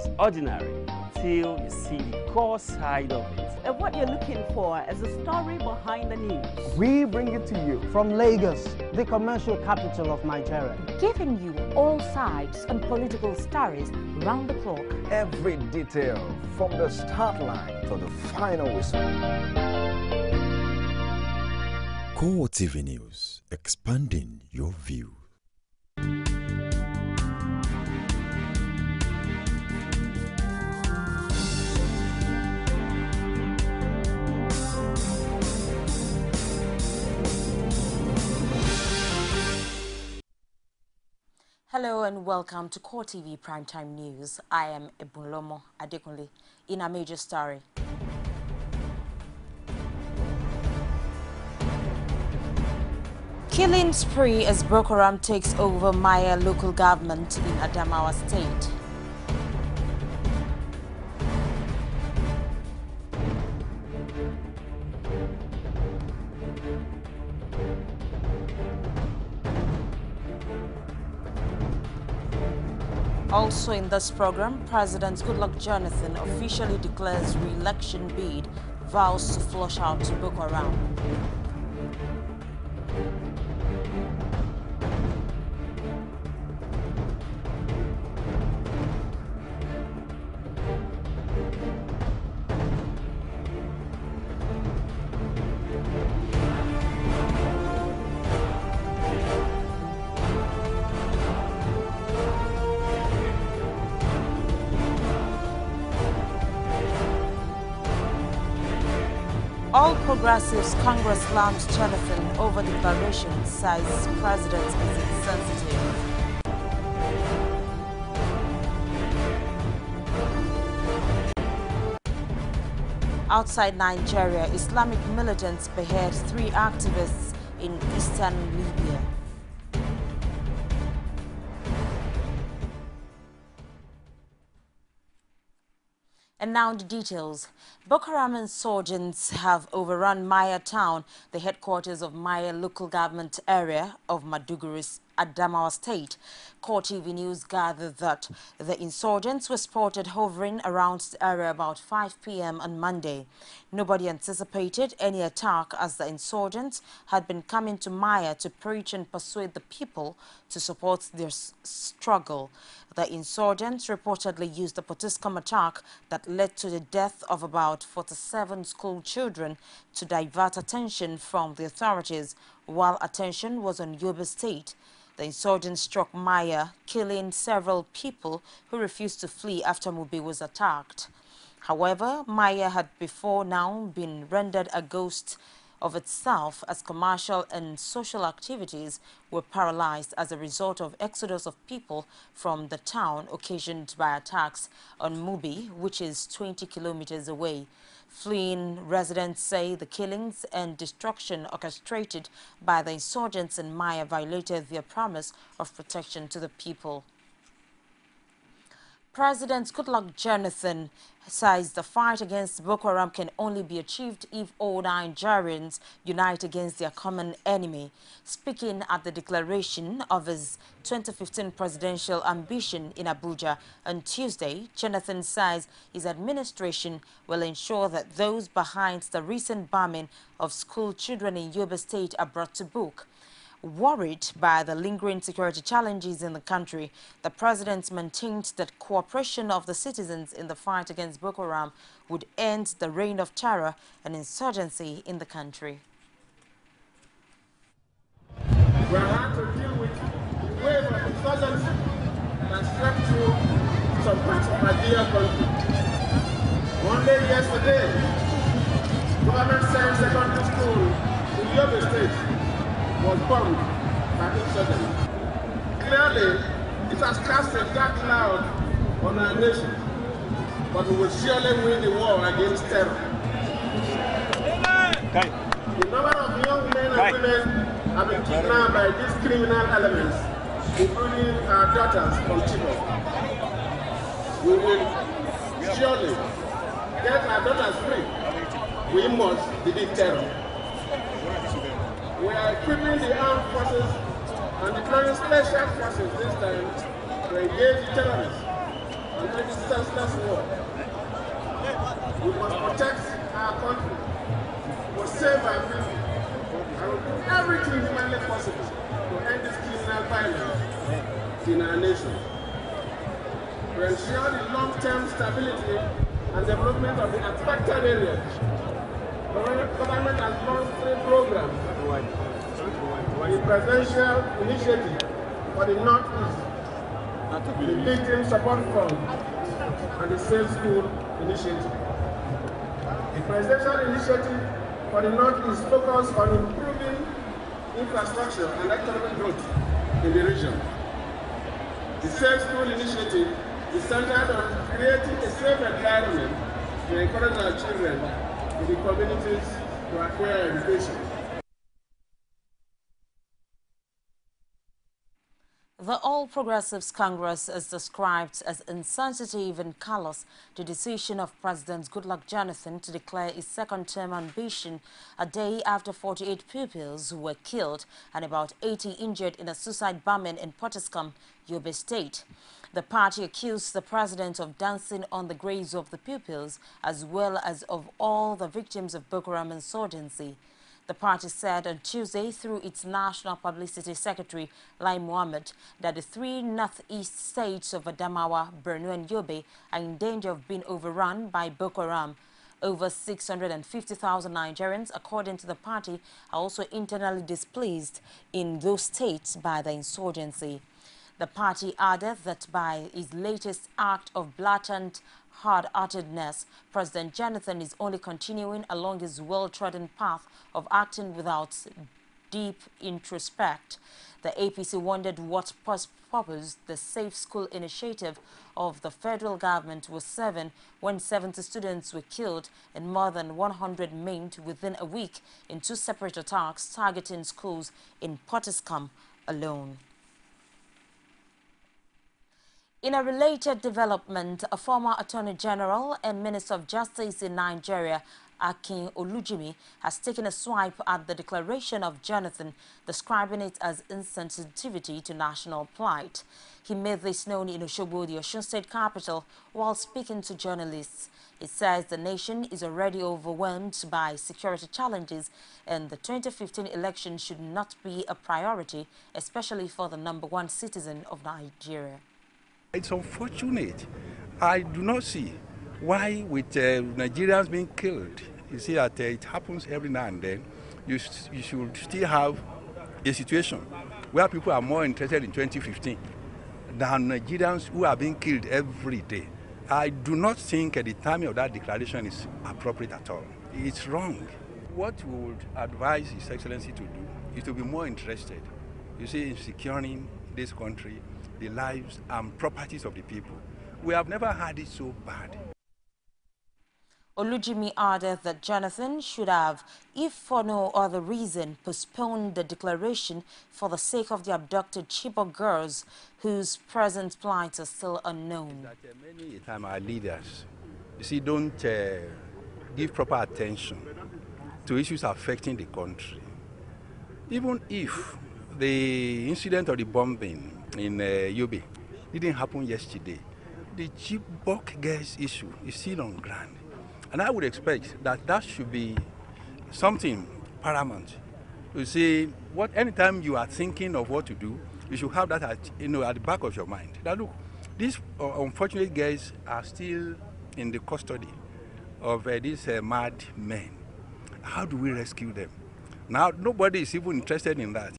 as ordinary till you see the core side of it. And what you're looking for is the story behind the news. We bring it to you from Lagos, the commercial capital of Nigeria. Giving you all sides and political stories round the clock. Every detail from the start line to the final whistle. CoreTV News, expanding your view. Hello and welcome to CoreTV Primetime News. I am Ebunlomo Adekunle in a major story. Killing spree as Boko Haram takes over Maya local government in Adamawa State. Also in this program, President Goodluck Jonathan officially declares re-election bid, vows to flush out Boko Haram. All Progressives Congress slams Jonathan over declaration, says President is insensitive. Outside Nigeria, Islamic militants behead 3 activists in eastern Libya. And now the details. Boko Haram insurgents have overrun Maya town, the headquarters of Maya local government area of Maduguri's Adamawa State. CoreTV News gathered that the insurgents were spotted hovering around the area about 5 p.m. on Monday. Nobody anticipated any attack as the insurgents had been coming to Maya to preach and persuade the people to support their struggle. The insurgents reportedly used the Potiskum attack that led to the death of about 47 school children to divert attention from the authorities while attention was on Yobe State. The insurgents struck Maya, killing several people who refused to flee after Mubi was attacked. However, Maya had before now been rendered a ghost of itself as commercial and social activities were paralyzed as a result of exodus of people from the town occasioned by attacks on Mubi, which is 20 kilometers away. Fleeing residents say the killings and destruction orchestrated by the insurgents in Maya violated their promise of protection to the people. President Goodluck Jonathan says the fight against Boko Haram can only be achieved if all Nigerians unite against their common enemy. Speaking at the declaration of his 2015 presidential ambition in Abuja on Tuesday, Jonathan says his administration will ensure that those behind the recent bombing of school children in Yobe State are brought to book. Worried by the lingering security challenges in the country, the president maintained that cooperation of the citizens in the fight against Boko Haram would end the reign of terror and insurgency in the country. We are here to deal with the wave of insurgency that swept through some parts of my dear country. One day yesterday, government sent secondary school in Yobe State was bombed by insurgents. Clearly, it has cast a dark cloud on our nation, but we will surely win the war against terror. The number of young men and women have been kidnapped by these criminal elements, including our daughters from Chibok. We will surely get our daughters free. We must defeat terror. We are equipping the armed forces and deploying special forces this time to engage the terrorists. And it is senseless war. We must protect our country, we must save our people, and we do everything humanly possible to end this criminal violence in our nation. To ensure the long-term stability and development of the affected areas, the government has launched 3 programs: the Presidential Initiative for the Northeast, the Victim Support Fund, and the Safe School Initiative. The Presidential Initiative for the Northeast focuses on improving infrastructure and economic growth in the region. The Safe School Initiative is centered on creating a safe environment to encourage our children in the communities to acquire education. The All Progressives Congress has described as insensitive and callous the decision of President Goodluck Jonathan to declare his second-term ambition a day after 48 pupils were killed and about 80 injured in a suicide bombing in Potiskum, Yobe State. The party accused the president of dancing on the graves of the pupils as well as of all the victims of Boko Haram insurgency. The party said on Tuesday through its National Publicity Secretary, Lai Mohammed, that the 3 northeast states of Adamawa, Borno and Yobe are in danger of being overrun by Boko Haram. Over 650,000 Nigerians, according to the party, are also internally displaced in those states by the insurgency. The party added that by his latest act of blatant hard-heartedness, President Jonathan is only continuing along his well-trodden path of acting without deep introspect. The APC wondered what purpose the Safe School initiative of the federal government was serving when 70 students were killed and more than 100 maimed within a week in 2 separate attacks targeting schools in Potiskum alone. In a related development, a former Attorney General and Minister of Justice in Nigeria, Akin Olujimi, has taken a swipe at the declaration of Jonathan, describing it as insensitivity to national plight. He made this known in Osogbo, the Osun State capital, while speaking to journalists. It says the nation is already overwhelmed by security challenges and the 2015 election should not be a priority, especially for the #1 citizen of Nigeria. It's unfortunate. I do not see why with Nigerians being killed, you see that it happens every now and then, you should still have a situation where people are more interested in 2015 than Nigerians who are being killed every day. I do not think the timing of that declaration is appropriate at all. It's wrong. What we would advise His Excellency to do is to be more interested, you see, in securing this country, the lives and properties of the people. We have never had it so bad. Olujimi added that Jonathan should have, if for no other reason, postponed the declaration for the sake of the abducted Chibok girls whose present plight is still unknown. Many times our leaders, you see, don't give proper attention to issues affecting the country. Even if the incident of the bombing in Yobe didn't happen yesterday, the Chibok girls issue is still on ground. And I would expect that that should be something paramount. You see, anytime you are thinking of what to do, you should have that at the back of your mind. Now look, these unfortunate girls are still in the custody of these mad men. How do we rescue them? Now, nobody is even interested in that.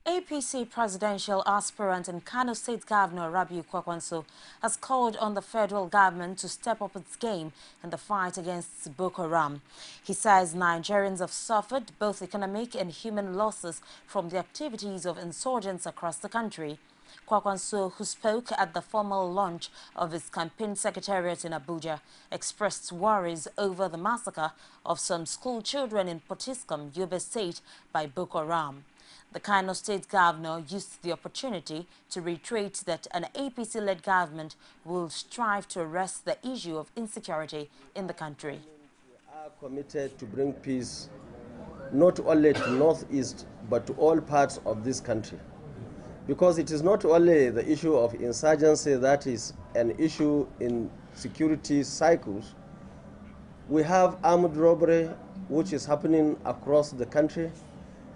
APC presidential aspirant and Kano State Governor Rabiu Kwakwanso has called on the federal government to step up its game in the fight against Boko Haram. He says Nigerians have suffered both economic and human losses from the activities of insurgents across the country. Kwakwanso, who spoke at the formal launch of his campaign secretariat in Abuja, expressed worries over the massacre of some school children in Potiskum, Yobe State by Boko Haram. The Kano State Governor used the opportunity to reiterate that an APC-led government will strive to arrest the issue of insecurity in the country. We are committed to bring peace not only to Northeast but to all parts of this country. because it is not only the issue of insurgency that is an issue in security cycles. We have armed robbery, which is happening across the country.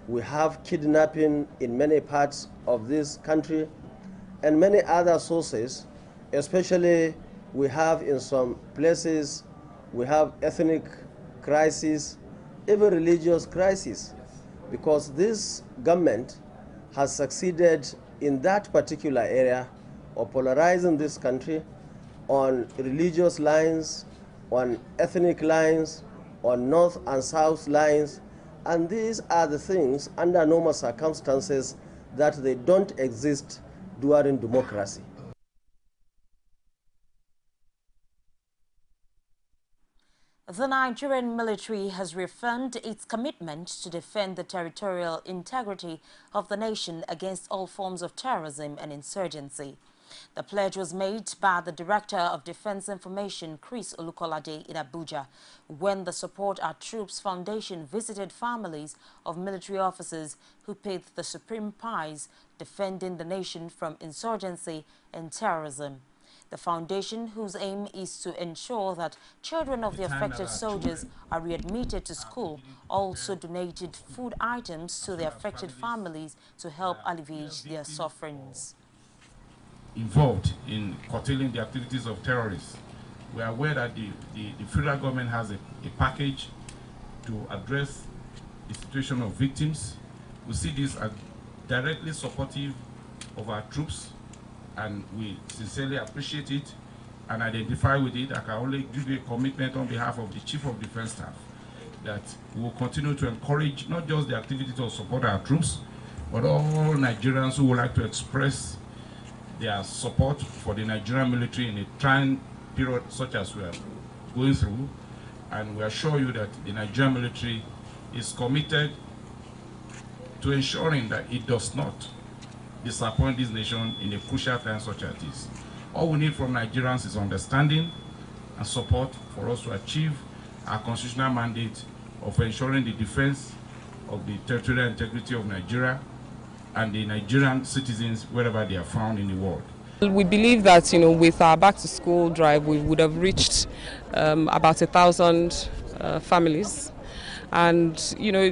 We have kidnapping in many parts of this country, and many other sources, especially we have in some places, we have ethnic crisis, even religious crisis, because this government has succeeded in that particular area of polarizing this country on religious lines, on ethnic lines, on north and south lines, and these are the things under normal circumstances that they don't exist during democracy. The Nigerian military has reaffirmed its commitment to defend the territorial integrity of the nation against all forms of terrorism and insurgency. The pledge was made by the Director of Defense Information, Chris Olukolade, in Abuja, when the Support Our Troops Foundation visited families of military officers who paid the supreme price defending the nation from insurgency and terrorism. The foundation, whose aim is to ensure that children of the affected soldiers are readmitted to school, also donated food items to the affected families to help alleviate their sufferings. Involved in curtailing the activities of terrorists. We are aware that the federal government has a package to address the situation of victims. We see this as directly supportive of our troops, and we sincerely appreciate it and identify with it. I can only give you a commitment on behalf of the Chief of Defense Staff that we will continue to encourage not just the activity to support our troops, but all Nigerians who would like to express their support for the Nigerian military in a trying period such as we are going through. And we assure you that the Nigerian military is committed to ensuring that it does not disappoint this nation in a crucial time such as this. All we need from Nigerians is understanding and support for us to achieve our constitutional mandate of ensuring the defense of the territorial integrity of Nigeria and the Nigerian citizens wherever they are found in the world. We believe that, with our back-to-school drive, we would have reached about 1,000 families. And,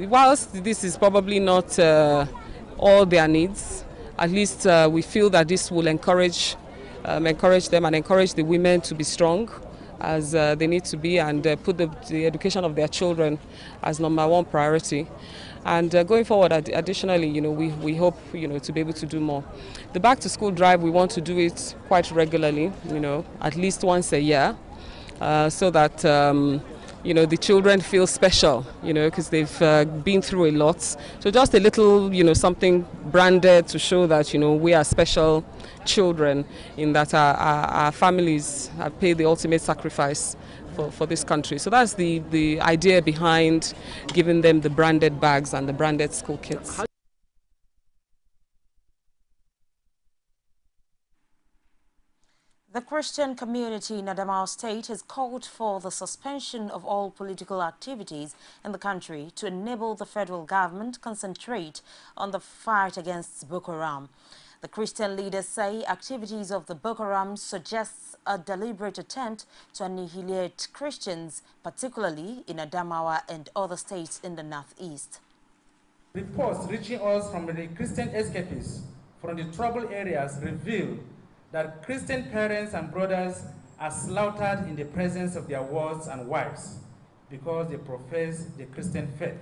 whilst this is probably not all their needs, at least we feel that this will encourage them and encourage the women to be strong as they need to be, and put the education of their children as #1 priority. And going forward, additionally, we hope, to be able to do more. The back-to-school drive, we want to do it quite regularly, at least once a year, so that, the children feel special, because they've been through a lot. So just a little, something branded to show that, we are special children, in that our families have paid the ultimate sacrifice for this country. So that's the idea behind giving them the branded bags and the branded school kits. The Christian community in Adamawa State has called for the suspension of all political activities in the country to enable the federal government concentrate on the fight against Boko Haram. The Christian leaders say activities of the Boko Haram suggests a deliberate attempt to annihilate Christians, particularly in Adamawa and other states in the northeast. Reports reaching us from the Christian escapees from the troubled areas reveal that Christian parents and brothers are slaughtered in the presence of their wives and wives because they profess the Christian faith,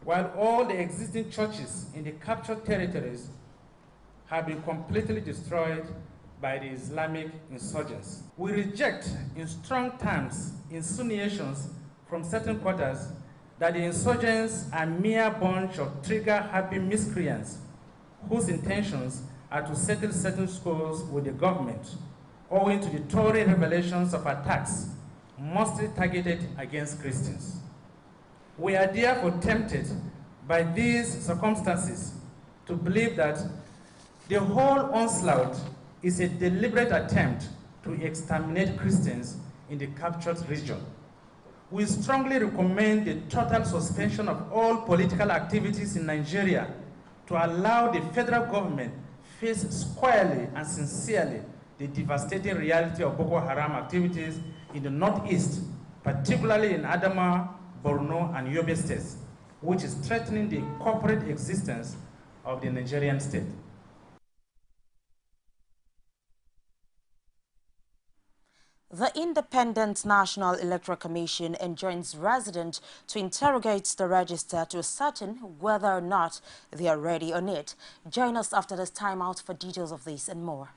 while all the existing churches in the captured territories have been completely destroyed by the Islamic insurgents. We reject in strong terms insinuations from certain quarters that the insurgents are a mere bunch of trigger-happy miscreants whose intentions are to settle certain scores with the government, owing to the Tory revelations of attacks mostly targeted against Christians. We are therefore tempted by these circumstances to believe that the whole onslaught is a deliberate attempt to exterminate Christians in the captured region. We strongly recommend the total suspension of all political activities in Nigeria to allow the federal government face squarely and sincerely the devastating reality of Boko Haram activities in the northeast, particularly in Adamawa, Borno, and Yobe states, which is threatening the corporate existence of the Nigerian state. The Independent National Electoral Commission enjoins residents to interrogate the register to ascertain whether or not they are ready on it. Join us after this timeout for details of this and more.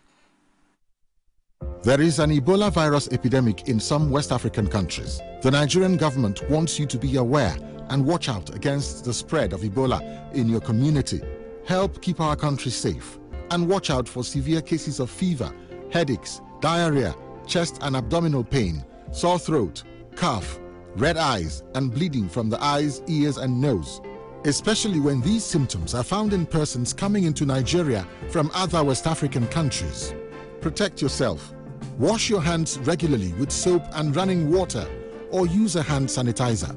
There is an Ebola virus epidemic in some West African countries. The Nigerian government wants you to be aware and watch out against the spread of Ebola in your community. Help keep our country safe and watch out for severe cases of fever, headaches, diarrhea, chest and abdominal pain, sore throat, cough, red eyes, and bleeding from the eyes, ears, and nose, especially when these symptoms are found in persons coming into Nigeria from other West African countries. Protect yourself. Wash your hands regularly with soap and running water, or use a hand sanitizer.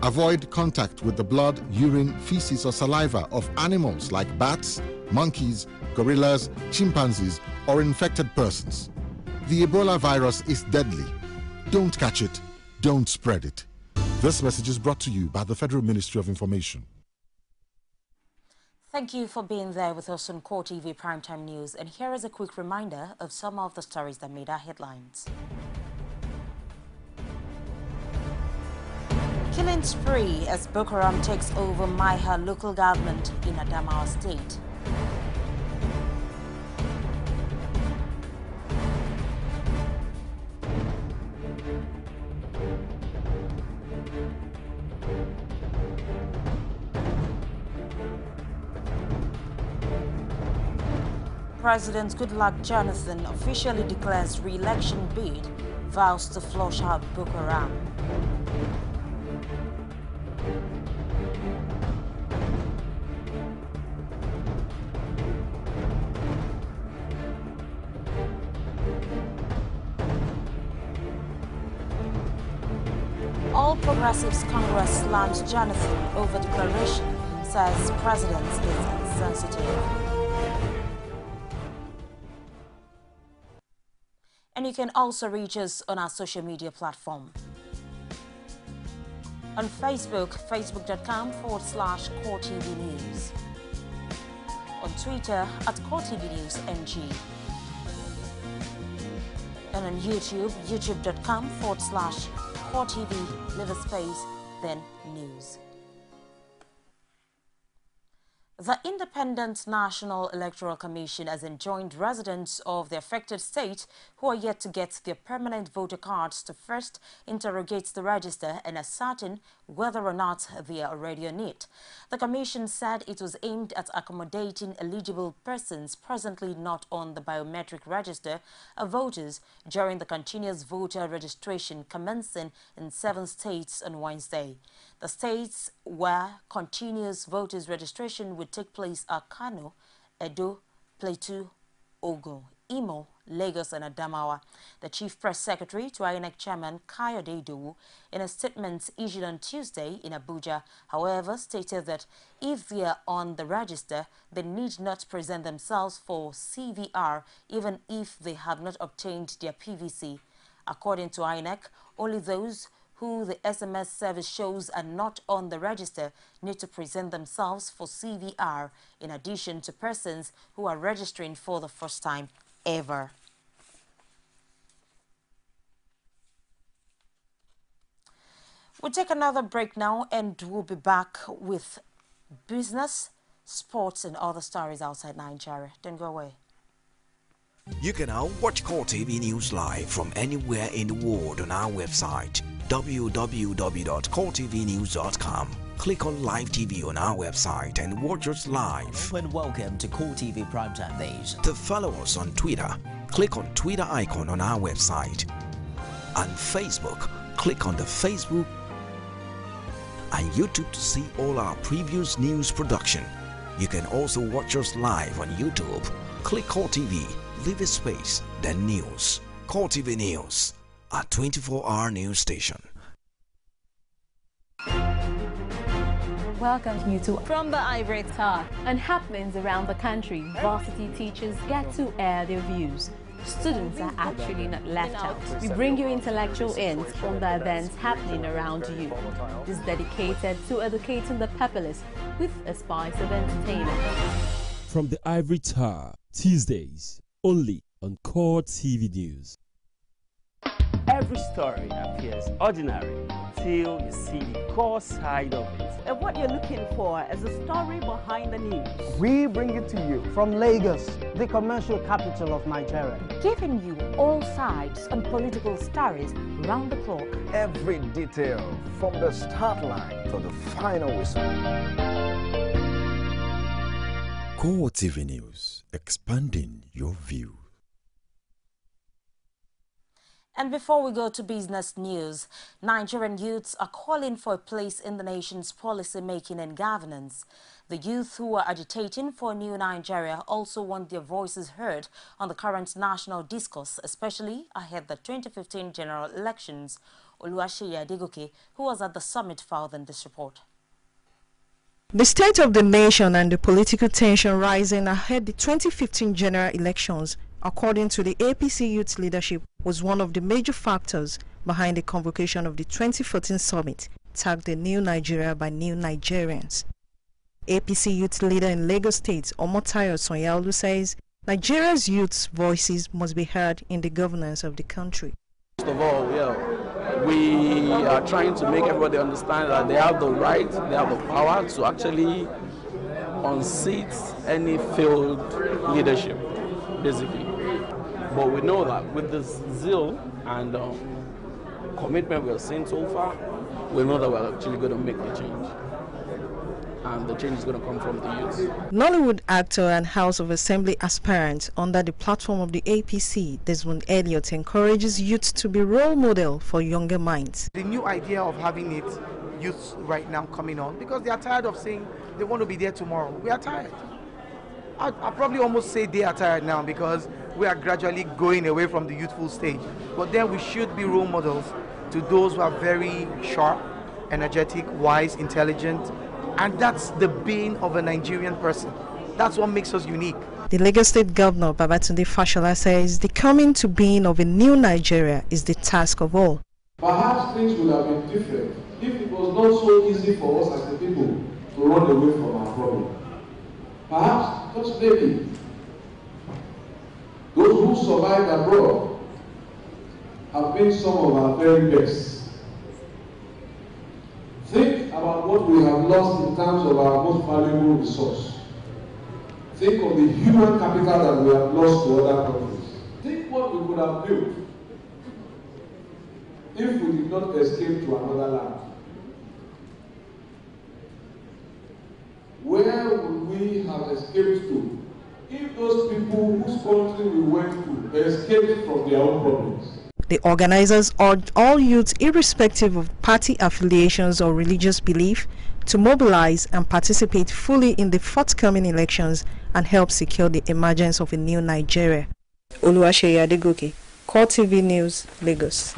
Avoid contact with the blood, urine, feces, or saliva of animals like bats, monkeys, gorillas, chimpanzees, or infected persons. The Ebola virus is deadly. Don't catch it. Don't spread it. This message is brought to you by the Federal Ministry of Information. Thank you for being there with us on CoreTV Primetime News. And here is a quick reminder of some of the stories that made our headlines. Killing spree as Boko Haram takes over Maiha local government in Adamawa state. President Goodluck Jonathan officially declares re-election bid, vows to flush out Boko Haram. All Progressives Congress slams Jonathan over declaration, says President is insensitive. And you can also reach us on our social media platform. On Facebook, facebook.com/CoreTV News. On Twitter @CoreTV News NG. And on YouTube, youtube.com/CoreTV, leave a space, then news. The Independent National Electoral Commission has enjoined residents of the affected state who are yet to get their permanent voter cards to first interrogate the register and ascertain whether or not they are already on it. The Commission said it was aimed at accommodating eligible persons presently not on the biometric register of voters during the continuous voter registration commencing in 7 states on Wednesday. The states where continuous voters registration would take place are Kano, Edo, Plateau, Ogun, Imo, Lagos, and Adamawa. The Chief Press Secretary to INEC Chairman Kayode Idowu, in a statement issued on Tuesday in Abuja, however, stated that if they are on the register, they need not present themselves for CVR even if they have not obtained their PVC. According to INEC, only those who the SMS service shows are not on the register need to present themselves for CVR, in addition to persons who are registering for the first time ever. We'll take another break now and we'll be back with business, sports and other stories outside Nigeria. Don't go away. You can now watch CoreTV News live from anywhere in the world on our website www.coretvnews.com. Click on Live TV on our website and watch us live. And welcome to CoreTV Primetime Days. To follow us on Twitter, click on Twitter icon on our website. On Facebook, click on the Facebook and YouTube to see all our previous news production. You can also watch us live on YouTube. Click CoreTV, leave a space, then news. CoreTV News, a 24-hour news station. welcome you to From the Ivory Tower. And happenings around the country, varsity teachers get to air their views. Students are actually not left out. We bring you intellectual ends from the events happening around you. It is dedicated to educating the populace with a spice of entertainment. From the Ivory Tower, Tuesdays, only on CoreTV News. Every story appears ordinary until you see the core side of it. And what you're looking for is the story behind the news. We bring it to you from Lagos, the commercial capital of Nigeria. Giving you all sides and political stories round the clock. Every detail from the start line to the final whistle. CoreTV News, expanding your view. And before we go to business news, Nigerian youths are calling for a place in the nation's policy making and governance. The youth who are agitating for a new Nigeria also want their voices heard on the current national discourse, especially ahead of the 2015 general elections. Oluwaseyi Adegoke, who was at the summit, filed in this report. The state of the nation and the political tension rising ahead the 2015 general elections, according to the APC youth leadership, was one of the major factors behind the convocation of the 2014 summit, tagged the New Nigeria by New Nigerians. APC youth leader in Lagos State, Omotayo Sonyaolu, says Nigeria's youth's voices must be heard in the governance of the country. First of all, we are trying to make everybody understand that they have the right, they have the power to actually unseat any failed leadership, basically. But we know that with this zeal and commitment we have seen so far, we know that we're actually going to make the change. And the change is going to come from the youth. Nollywood actor and House of Assembly aspirant under the platform of the APC, Desmond Elliott, encourages youth to be role model for younger minds. The new idea of having it, youth right now coming on, because they are tired of saying they want to be there tomorrow. We are tired. I'll probably almost say they are tired now because we are gradually going away from the youthful stage. But then we should be role models to those who are very sharp, energetic, wise, intelligent, and that's the bane of a Nigerian person. That's what makes us unique. The Lagos State Governor, Babatunde Fashola, says the coming to being of a new Nigeria is the task of all. Perhaps things would have been different if it was not so easy for us as the people to run away from our problem. Perhaps, just maybe, those who survived abroad have been some of our very best. Think about what we have lost in terms of our most valuable resource. Think of the human capital that we have lost to other countries. Think what we could have built if we did not escape to another land. Where would we have escaped to if those people whose country we went to escaped from their own problems? The organizers urge all youths, irrespective of party affiliations or religious belief, to mobilize and participate fully in the forthcoming elections and help secure the emergence of a new Nigeria. Oluwaseyi Adegoke, CoreTV News, Lagos.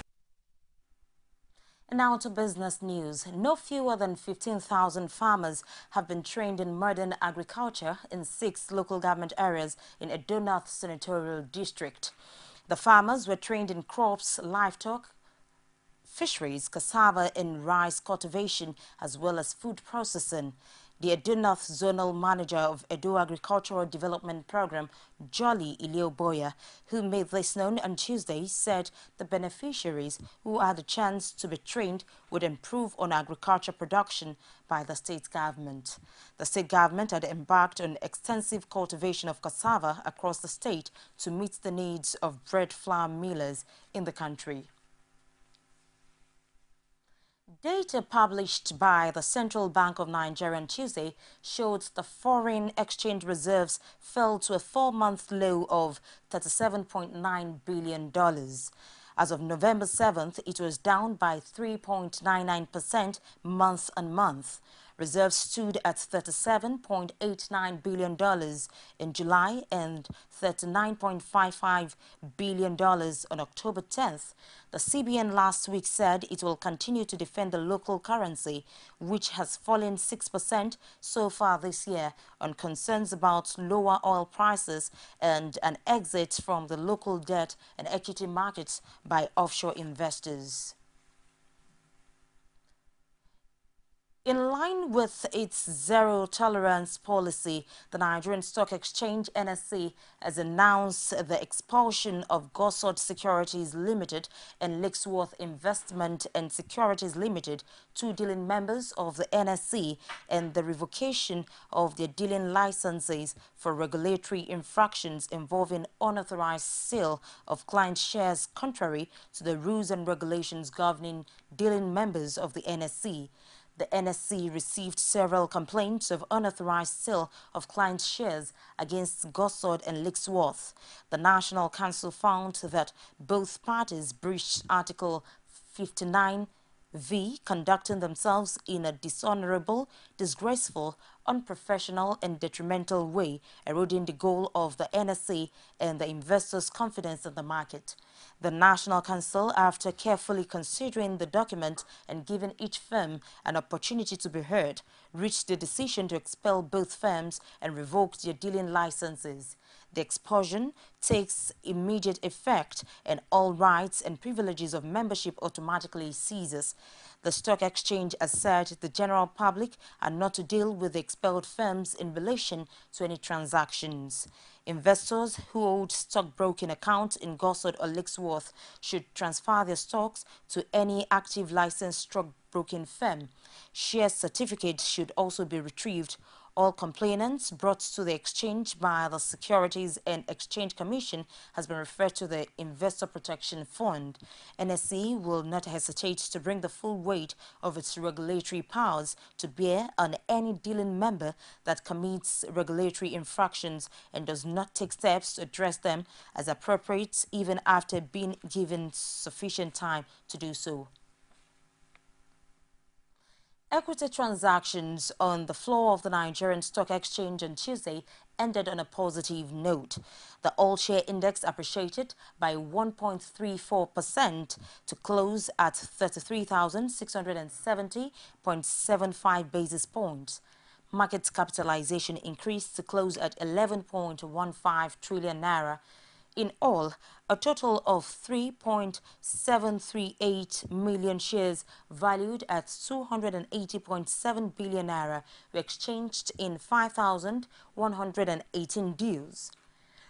Now to business news. No fewer than 15,000 farmers have been trained in modern agriculture in 6 local government areas in Edo North Senatorial District. The farmers were trained in crops, livestock, fisheries, cassava and rice cultivation, as well as food processing. The Edo North Zonal Manager of Edo Agricultural Development Program, Jolly Ilioboya, who made this known on Tuesday, said the beneficiaries who had the chance to be trained would improve on agriculture production by the state government. The state government had embarked on extensive cultivation of cassava across the state to meet the needs of bread flour millers in the country. Data published by the Central Bank of Nigeria on Tuesday showed the foreign exchange reserves fell to a 4-month low of $37.9 billion. As of November 7th, it was down by 3.99% month-on-month. Reserves stood at $37.89 billion in July and $39.55 billion on October 10th. The CBN last week said it will continue to defend the local currency, which has fallen 6% so far this year on concerns about lower oil prices and an exit from the local debt and equity markets by offshore investors. In line with its zero-tolerance policy, the Nigerian Stock Exchange (NSE) has announced the expulsion of Gosod Securities Limited and Lakesworth Investment and Securities Limited, two dealing members of the NSE, and the revocation of their dealing licenses for regulatory infractions involving unauthorized sale of client shares contrary to the rules and regulations governing dealing members of the NSE. The NSC received several complaints of unauthorized sale of client shares against Gosod and Lakesworth. The National Council found that both parties breached Article 59V, conducting themselves in a dishonorable, disgraceful, unprofessional and detrimental way, eroding the goal of the NSC and the investors' confidence in the market. The National Council, after carefully considering the document and giving each firm an opportunity to be heard, reached the decision to expel both firms and revoke their dealing licenses. The expulsion takes immediate effect and all rights and privileges of membership automatically ceases. The stock exchange has said the general public are not to deal with the expelled firms in relation to any transactions. Investors who hold stockbroking accounts in Gosod or Lakesworth should transfer their stocks to any active licensed stockbroking firm. Share certificates should also be retrieved. All complainants brought to the exchange by the Securities and Exchange Commission has been referred to the Investor Protection Fund. NSE will not hesitate to bring the full weight of its regulatory powers to bear on any dealing member that commits regulatory infractions and does not take steps to address them as appropriate, even after being given sufficient time to do so. Equity transactions on the floor of the Nigerian Stock Exchange on Tuesday ended on a positive note. The all-share index appreciated by 1.34% to close at 33,670.75 basis points. Market capitalization increased to close at 11.15 trillion naira. In all, a total of 3.738 million shares valued at 280.7 billion naira were exchanged in 5,118 deals.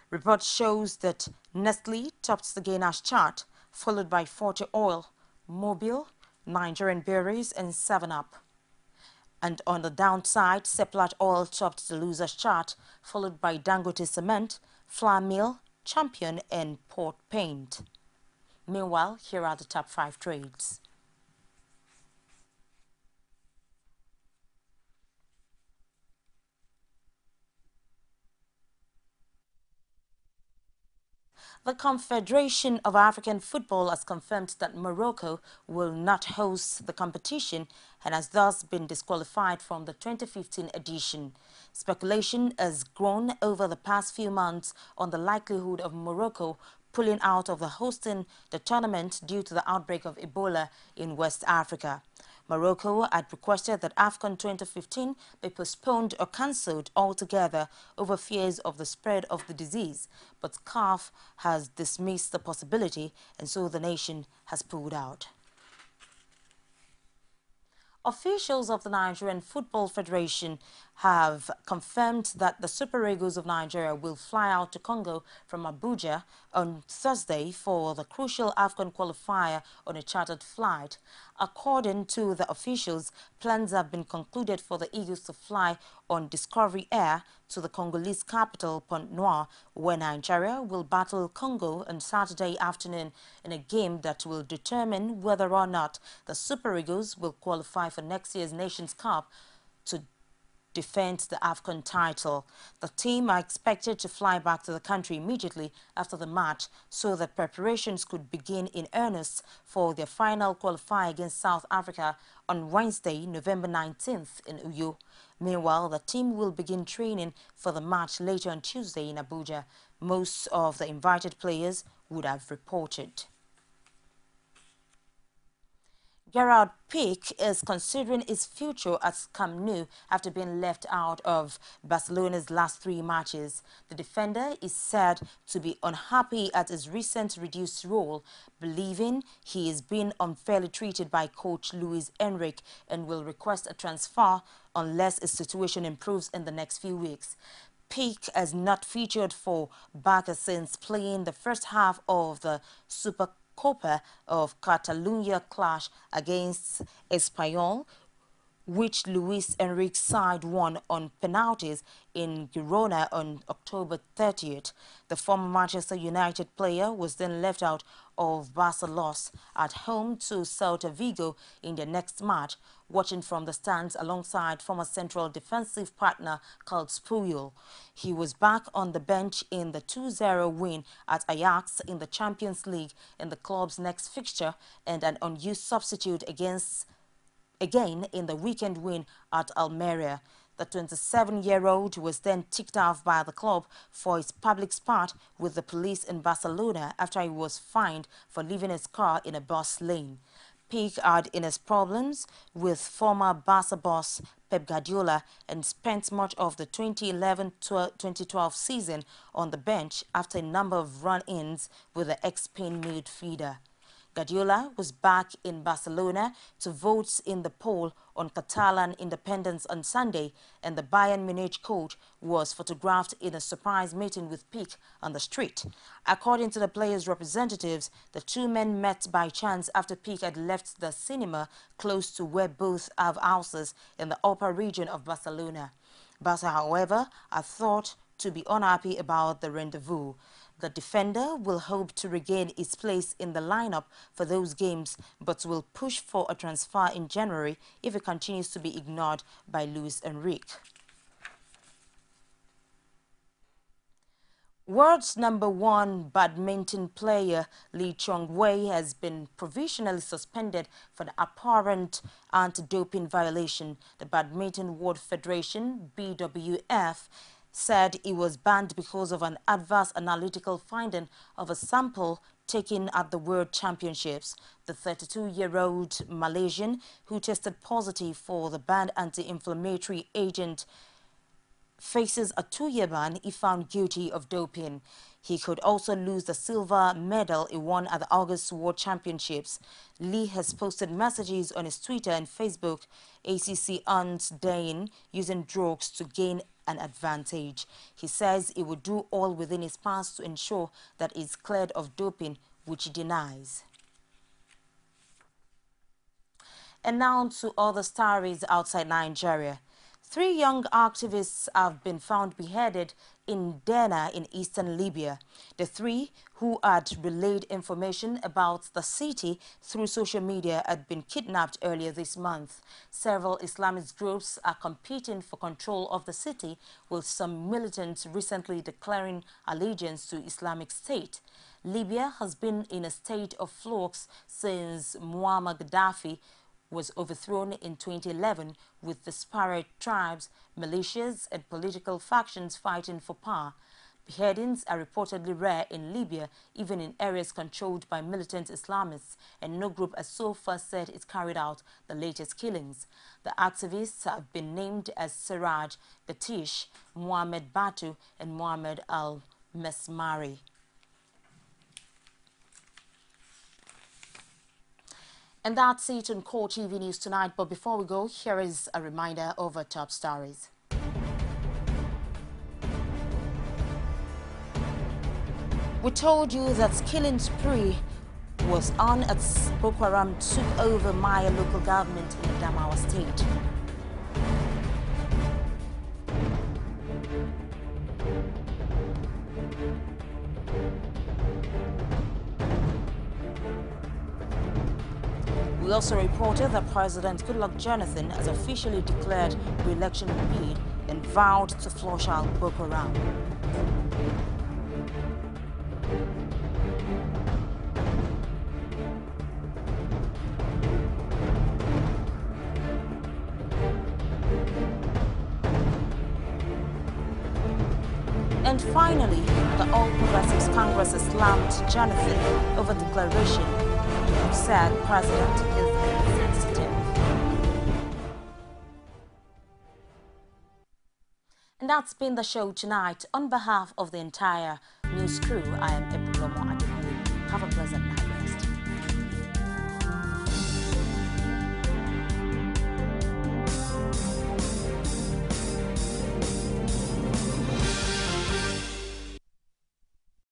Report shows that Nestle topped the gainers chart, followed by Forte Oil, Mobil, Nigerian Breweries and 7-Up. And on the downside, Seplat Oil topped the losers chart, followed by Dangote Cement, Flour Mill, Champion and Port Paint. Meanwhile, here are the top 5 trades. The Confederation of African Football has confirmed that Morocco will not host the competition and has thus been disqualified from the 2015 edition. Speculation has grown over the past few months on the likelihood of Morocco pulling out of hosting the tournament due to the outbreak of Ebola in West Africa. Morocco had requested that AFCON 2015 be postponed or cancelled altogether over fears of the spread of the disease, but CAF has dismissed the possibility and so the nation has pulled out. Officials of the Nigerian Football Federation have confirmed that the Super Eagles of Nigeria will fly out to Congo from Abuja on Thursday for the crucial AFCON qualifier on a chartered flight. According to the officials, plans have been concluded for the Eagles to fly on Discovery Air to the Congolese capital, Pointe-Noire, where Nigeria will battle Congo on Saturday afternoon in a game that will determine whether or not the Super Eagles will qualify for next year's Nations Cup to defend the AFCON title. The team are expected to fly back to the country immediately after the match so that preparations could begin in earnest for their final qualifier against South Africa on Wednesday, November 19th in Uyo. Meanwhile, the team will begin training for the match later on Tuesday in Abuja. Most of the invited players would have reported. Gerard Piqué is considering his future at Camp Nou after being left out of Barcelona's last 3 matches. The defender is said to be unhappy at his recent reduced role, believing he is being unfairly treated by coach Luis Enrique and will request a transfer unless his situation improves in the next few weeks. Piqué has not featured for Barca since playing the first half of the Supercopa of Catalonia clash against Espanyol, which Luis Enrique's side won on penalties in Girona on October 30th. The former Manchester United player was then left out of Barca loss at home to Celta Vigo in their next match, watching from the stands alongside former central defensive partner Carles Puyol. He was back on the bench in the 2-0 win at Ajax in the Champions League in the club's next fixture and an unused substitute again in the weekend win at Almeria. The 27-year-old was then ticked off by the club for his public spat with the police in Barcelona after he was fined for leaving his car in a bus lane. Piqué had in his problems with former Barca boss Pep Guardiola and spent much of the 2011-2012 season on the bench after a number of run-ins with the ex-Spain midfielder. Guardiola was back in Barcelona to vote in the poll on Catalan independence on Sunday, and the Bayern Munich coach was photographed in a surprise meeting with Piqué on the street. According to the players' representatives, the two men met by chance after Piqué had left the cinema close to where both have houses in the upper region of Barcelona. Barca, however, are thought to be unhappy about the rendezvous. The defender will hope to regain his place in the lineup for those games, but will push for a transfer in January if he continues to be ignored by Luis Enrique. World's #1 badminton player Lee Chong-wei has been provisionally suspended for the apparent anti-doping violation. The Badminton World Federation, BWF, said he was banned because of an adverse analytical finding of a sample taken at the World Championships. The 32-year-old Malaysian, who tested positive for the banned anti-inflammatory agent, faces a 2-year ban if found guilty of doping. He could also lose the silver medal he won at the August World Championships. Lee has posted messages on his Twitter and Facebook, ACC undaying using drugs to gain an advantage. He says he would do all within his powers to ensure that he's cleared of doping, which he denies. And now to other stories outside Nigeria. 3 young activists have been found beheaded in Derna in eastern Libya. The 3, who had relayed information about the city through social media, had been kidnapped earlier this month. Several Islamist groups are competing for control of the city, with some militants recently declaring allegiance to Islamic State. Libya has been in a state of flux since Muammar Gaddafi was overthrown in 2011, with disparate tribes, militias and political factions fighting for power. Beheadings are reportedly rare in Libya, even in areas controlled by militant Islamists, and no group has so far said it carried out the latest killings. The activists have been named as Siraj Gatish, Mohamed Batu and Mohamed Al-Mesmari. And that's it on CoreTV News tonight. But before we go, here is a reminder of our top stories. We told you that killing spree was on as Boko Haram took over Maya local government in Adamawa State. We also reported that President Goodluck Jonathan has officially declared re-election bid and vowed to flush out Boko Haram. And finally, the All Progressives Congress has slammed Jonathan over declaration who said President is insensitive. And that's been the show tonight. On behalf of the entire news crew, I am Epulomo Adebayo. Have a pleasant night.